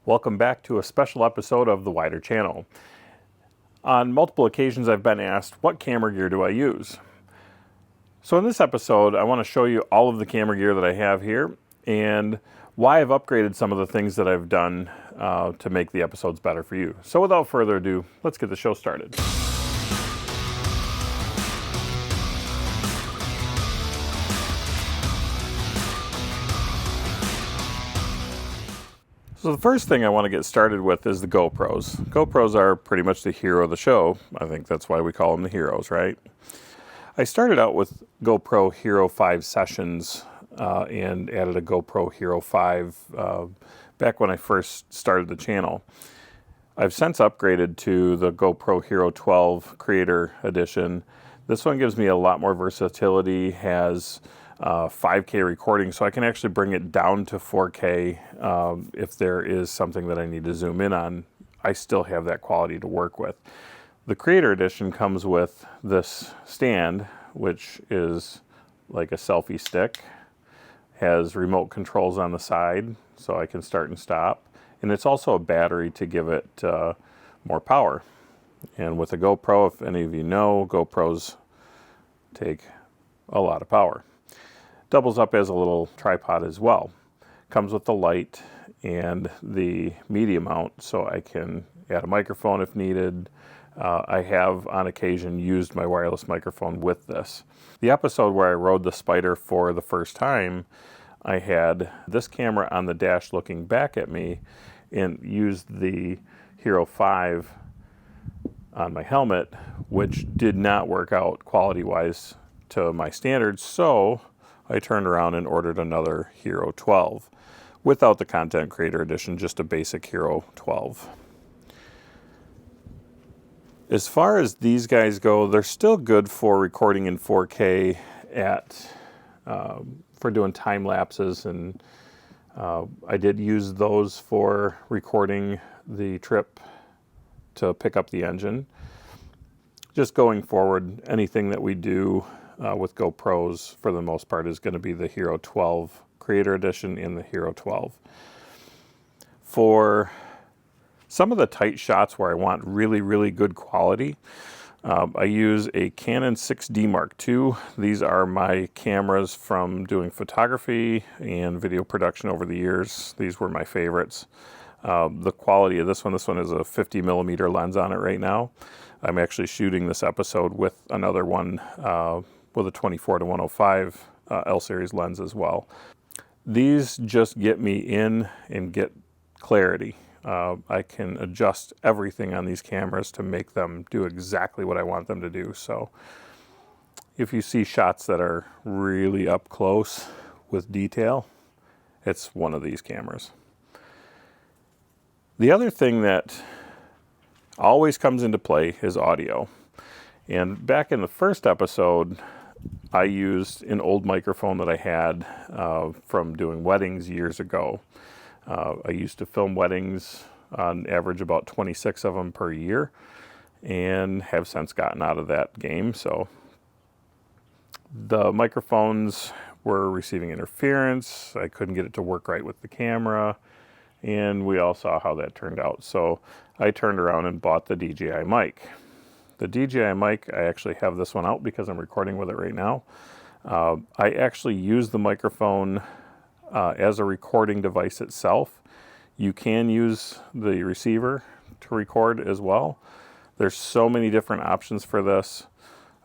Welcome back to a special episode of the Wider Channel. On multiple occasions I've been asked, what camera gear do I use? So in this episode I want to show you all of the camera gear that I have here and why I've upgraded some of the things that I've done to make the episodes better for you. So without further ado, let's get the show started. So the first thing I want to get started with is the GoPros. GoPros are pretty much the hero of the show. I think that's why we call them the heroes, right? I started out with GoPro Hero 5 sessions and added a GoPro Hero 5 back when I first started the channel. I've since upgraded to the GoPro Hero 12 Creator Edition. This one gives me a lot more versatility, has 5K recording, so I can actually bring it down to 4K if there is something that I need to zoom in on. I still have that quality to work with. The Creator Edition comes with this stand, which is like a selfie stick, has remote controls on the side so I can start and stop, and it's also a battery to give it more power. And with a GoPro, if any of you know, GoPros take a lot of power. Doubles up as a little tripod as well. Comes with the light and the media mount so I can add a microphone if needed. I have on occasion used my wireless microphone with this. The episode where I rode the Spyder for the first time, I had this camera on the dash looking back at me and used the Hero 5 on my helmet, which did not work out quality-wise to my standards, so I turned around and ordered another Hero 12 without the Content Creator Edition, just a basic Hero 12. As far as these guys go, they're still good for recording in 4K for doing time lapses, and I did use those for recording the trip to pick up the engine. Just going forward, anything that we do with GoPros for the most part is going to be the Hero 12 Creator Edition and the Hero 12. For some of the tight shots where I want really, really good quality, I use a Canon 6D Mark II. These are my cameras from doing photography and video production over the years. These were my favorites. The quality of this one is a 50 millimeter lens on it right now. I'm actually shooting this episode with another one with a 24-105 L-series lens as well. These just get me in and get clarity. I can adjust everything on these cameras to make them do exactly what I want them to do. So if you see shots that are really up close with detail, it's one of these cameras. The other thing that always comes into play is audio. And back in the first episode, I used an old microphone that I had from doing weddings years ago. I used to film weddings on average about 26 of them per year and have since gotten out of that game. So the microphones were receiving interference. I couldn't get it to work right with the camera, and we all saw how that turned out. So I turned around and bought the DJI mic. The DJI mic, I actually have this one out because I'm recording with it right now. I actually use the microphone as a recording device itself. You can use the receiver to record as well. There's so many different options for this.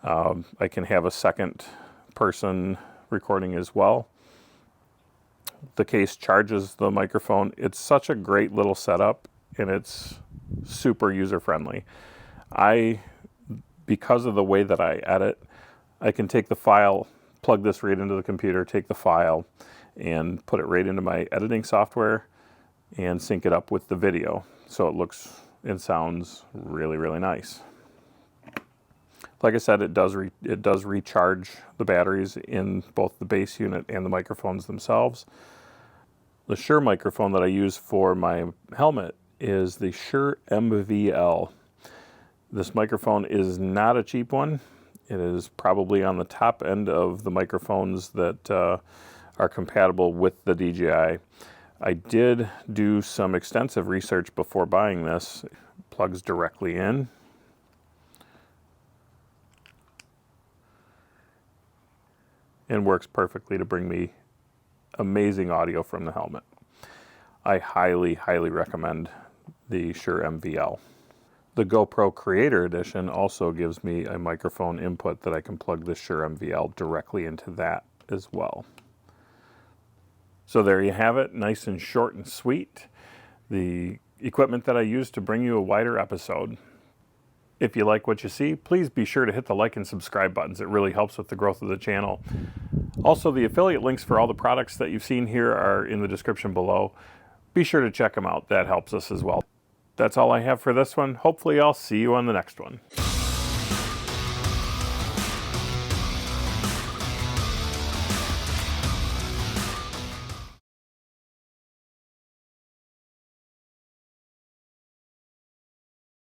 I can have a second person recording as well. The case charges the microphone. It's such a great little setup, and it's super user-friendly. Because of the way that I edit, I can take the file, plug this right into the computer, take the file, and put it right into my editing software and sync it up with the video. So it looks and sounds really, really nice. Like I said, it does recharge the batteries in both the base unit and the microphones themselves. The Shure microphone that I use for my helmet is the Shure MVL. This microphone is not a cheap one. It is probably on the top end of the microphones that are compatible with the DJI. I did do some extensive research before buying this. It plugs directly in. And works perfectly to bring me amazing audio from the helmet. I highly, highly recommend the Shure MVL. The GoPro Creator Edition also gives me a microphone input that I can plug the Shure MVL directly into that as well. So there you have it, nice and short and sweet. The equipment that I used to bring you a wider episode. If you like what you see, please be sure to hit the like and subscribe buttons. It really helps with the growth of the channel. Also, the affiliate links for all the products that you've seen here are in the description below. Be sure to check them out. That helps us as well. That's all I have for this one. Hopefully I'll see you on the next one.